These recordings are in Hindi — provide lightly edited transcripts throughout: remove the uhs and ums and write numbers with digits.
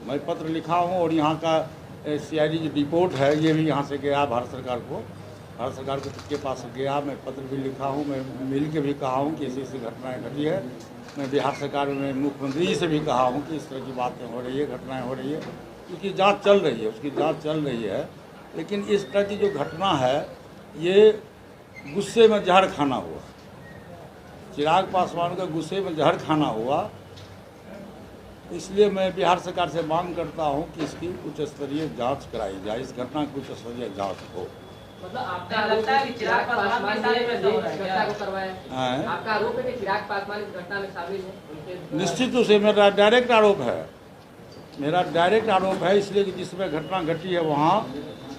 मैं पत्र लिखा हूँ और यहाँ का CID जो रिपोर्ट है ये भी यहाँ से गया भारत सरकार के पास गया। मैं पत्र भी लिखा हूँ, मैं मिल के भी कहा हूँ कि ऐसी घटनाएं घटी है। मैं बिहार सरकार में मुख्यमंत्री जी से भी कहा हूँ कि इस तरह की बातें हो रही है, घटनाएं हो रही है, उसकी जांच चल रही है। लेकिन इस तरह की जो घटना है ये गुस्से में जहर खाना हुआ, चिराग पासवान का गुस्से में जहर खाना हुआ। इसलिए मैं बिहार सरकार से मांग करता हूं कि इसकी उच्च स्तरीय जांच कराई जाए, इस घटना की उच्च स्तरीय जांच हो। मतलब आपका लगता है कि चिराग पासवान घटना को करवाया है? आपका आरोप है कि चिराग पासवान इस घटना में शामिल है? निश्चित रूप से मेरा डायरेक्ट आरोप है, इसलिए कि जिसमें घटना घटी है वहाँ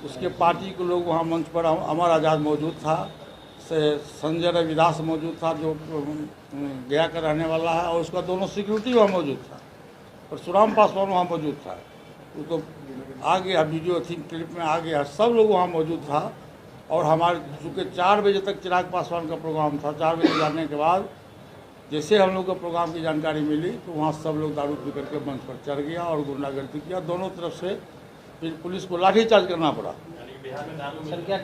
उसके पार्टी के लोग वहाँ मंच पर, अमर आज़ाद मौजूद था, संजय रविदास मौजूद था जो गया का रहने वाला है, और उसका दोनों सिक्योरिटी वहाँ मौजूद था, परशुराम पासवान वहाँ मौजूद था। वो तो आ गया, वीडियो थी, क्लिप में आ गया, सब लोग वहाँ मौजूद था। और हमारे चूँकि 4 बजे तक चिराग पासवान का प्रोग्राम था, 4 बजे जाने के बाद जैसे हम लोग को प्रोग्राम की जानकारी मिली तो वहाँ सब लोग दारू पी करके मंच पर चढ़ गया और गुंडागर्दी किया। दोनों तरफ से फिर पुलिस को लाठीचार्ज करना पड़ा।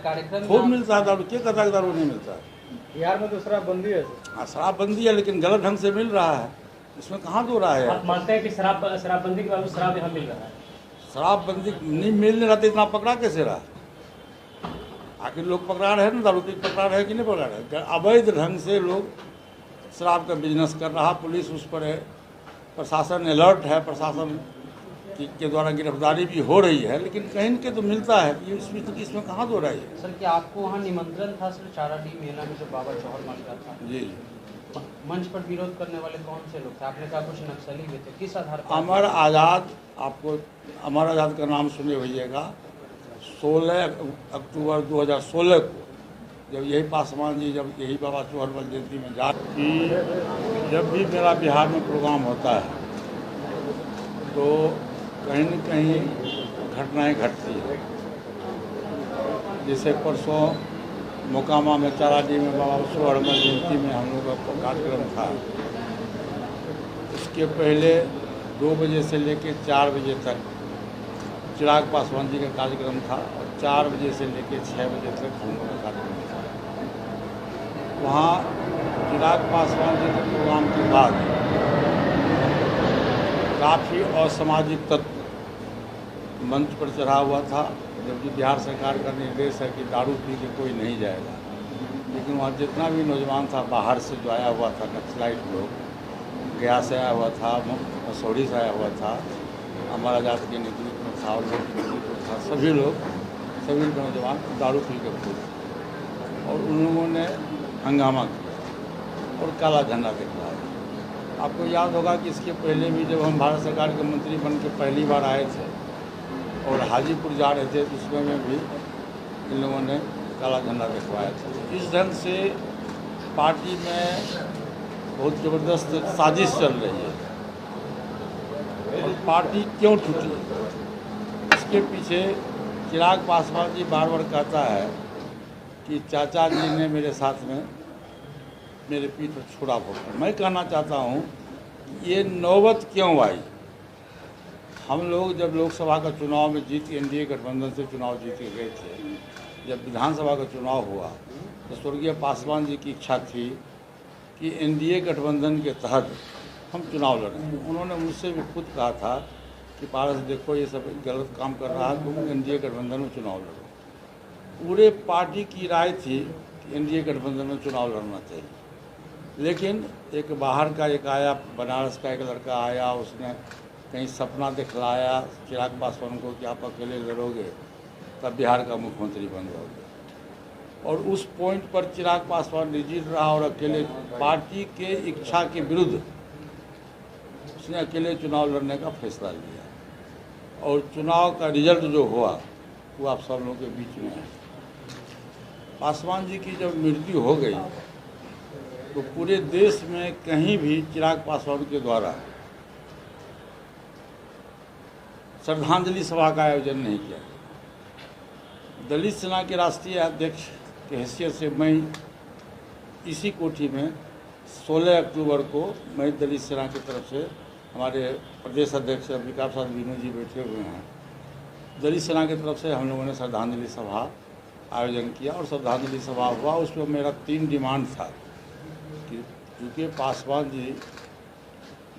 कार्यक्रम खूब मिलता है दारू, क्या कहता है दारू नहीं मिलता है? बिहार में तो शराबबंदी है। हाँ, शराबबंदी है, लेकिन गलत ढंग से मिल रहा है, इसमें कहाँ दो रहा है? आप मानते हैं कि शराबबंदी के बाद शराब यहाँ मिल रहा है? शराबबंदी नहीं मिलने रहा तो इतना पकड़ा कैसे रहा? आखिर लोग पकड़ा रहे हैं ना, दारू पकड़ा रहे कि नहीं पकड़ा रहे? अवैध ढंग से लोग शराब का बिजनेस कर रहा, पुलिस उस पर है, प्रशासन अलर्ट है, प्रशासन के द्वारा गिरफ्तारी भी हो रही है, लेकिन कहीं न कहीं तो मिलता है। ये इसमें कहाँ दो रहा है? सर, क्या आपको वहाँ निमंत्रण था सर चाराडी मेला में जो बाबा चौहर माल का था? जी। मंच पर विरोध करने वाले कौन से लोग थे? आपने कहा कुछ नक्सली भी थे, किस आधार पर? अमर आज़ाद, आपको अमर आज़ाद का नाम सुने होइएगा। 16 अक्टूबर 2016 को जब यही पासवान जी जब यही बाबा चौहर जयंती में जा कि जब भी मेरा बिहार में प्रोग्राम होता है तो कहीं न कहीं घटनाएं घटती है। जैसे परसों मोकामा में चाराडी में बाबा चौहर जयंती में हम लोग का कार्यक्रम था। इसके पहले 2 बजे से लेकर 4 बजे तक चिराग पासवान जी का कार्यक्रम था और 4 बजे से लेकर 6 बजे तक हम लोग का कार्यक्रम था। वहाँ चिराग पासवान जी के प्रोग्राम के बाद काफ़ी असामाजिक तत्व मंच पर चढ़ा हुआ था, जबकि बिहार सरकार का निर्देश है कि दारू पी के कोई नहीं जाएगा। लेकिन वहाँ जितना भी नौजवान था बाहर से जो आया हुआ था, नक्सलाइट लोग, गया से आया हुआ था, मसौड़ी से आया हुआ था, अमर आज़ाद के नेतृत्व में था और लोग के नेतृत्व में था, सभी नौजवान दारू पी के खुद और उन लोगों ने हंगामा किया और काला झंडा दिखलाया। आपको याद होगा कि इसके पहले भी जब हम भारत सरकार के मंत्री बन के पहली बार आए थे और हाजीपुर जा रहे थे तो उसमें भी इन लोगों ने काला झंडा दिखवाया था। इस ढंग से पार्टी में बहुत ज़बरदस्त साजिश चल रही है। और पार्टी क्यों टूटी, इसके पीछे चिराग पासवान जी बार बार कहता है कि चाचा जी ने मेरे साथ में मेरे पीठ पर छुरा फोड़ा। मैं कहना चाहता हूँ ये नौबत क्यों आई? हम लोग जब लोकसभा का चुनाव में जीत NDA गठबंधन से चुनाव जीत के गए थे, जब विधानसभा का चुनाव हुआ तो स्वर्गीय पासवान जी की इच्छा थी कि NDA गठबंधन के तहत हम चुनाव लड़ें। उन्होंने मुझसे भी खुद कहा था कि पारस देखो ये सब गलत काम कर रहा है, तुम NDA गठबंधन में चुनाव लड़ो। पूरे पार्टी की राय थी कि NDA गठबंधन में चुनाव लड़ना चाहिए। लेकिन एक बाहर का एक आया, बनारस का एक लड़का आया, उसने कहीं सपना दिखलाया चिराग पासवान को कि आप अकेले लड़ोगे तब बिहार का मुख्यमंत्री बन जाओगे। और उस पॉइंट पर चिराग पासवान रिजिड रहा और अकेले पार्टी के इच्छा के विरुद्ध उसने अकेले चुनाव लड़ने का फैसला लिया और चुनाव का रिजल्ट जो हुआ वो आप सब लोगों के बीच में है। पासवान जी की जब मृत्यु हो गई तो पूरे देश में कहीं भी चिराग पासवान के द्वारा श्रद्धांजलि सभा का आयोजन नहीं किया। दलित सेना के राष्ट्रीय अध्यक्ष की हैसियत से मैं इसी कोठी में 16 अक्टूबर को मैं दलित सेना की तरफ से हमारे प्रदेश अध्यक्ष अंबिका प्रसाद मीनू जी बैठे हुए हैं। दलित सेना की तरफ से हम लोगों ने श्रद्धांजलि सभा आयोजन किया और श्रद्धांजलि सभा हुआ। उसमें मेरा 3 डिमांड था कि चूँकि पासवान जी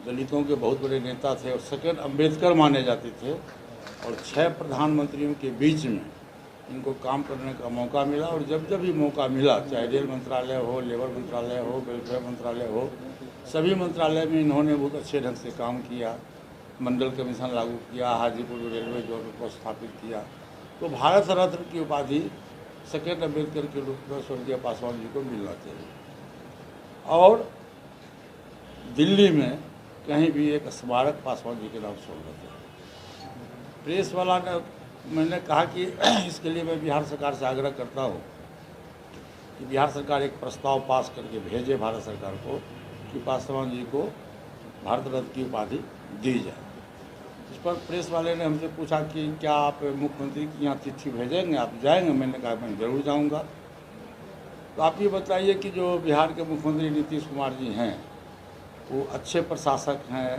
दलितों के बहुत बड़े नेता थे और सेकंड अम्बेडकर माने जाते थे और 6 प्रधानमंत्रियों के बीच में इनको काम करने का मौका मिला और जब जब भी मौका मिला, चाहे रेल मंत्रालय हो, लेबर मंत्रालय हो, वेलफेयर मंत्रालय हो, सभी मंत्रालय में इन्होंने बहुत अच्छे ढंग से काम किया। मंडल कमीशन लागू किया, हाजीपुर रेलवे जोन को स्थापित किया। तो भारत रत्न की उपाधि सेकंड अम्बेडकर के रूप में स्वर्गीय पासवान जी को मिलना चाहिए और दिल्ली में कहीं भी एक स्मारक पासवान जी के नाम छोड़ देते हैं। प्रेस वाला ने मैंने कहा कि इसके लिए मैं बिहार सरकार से आग्रह करता हूँ कि बिहार सरकार एक प्रस्ताव पास करके भेजे भारत सरकार को कि पासवान जी को भारत रत्न की उपाधि दी जाए। इस पर प्रेस वाले ने हमसे पूछा कि क्या आप मुख्यमंत्री की यहाँ चिट्ठी भेजेंगे, आप जाएंगे? मैंने कहा मैं ज़रूर जाऊँगा। तो आप ये बताइए कि जो बिहार के मुख्यमंत्री नीतीश कुमार जी हैं वो अच्छे प्रशासक हैं,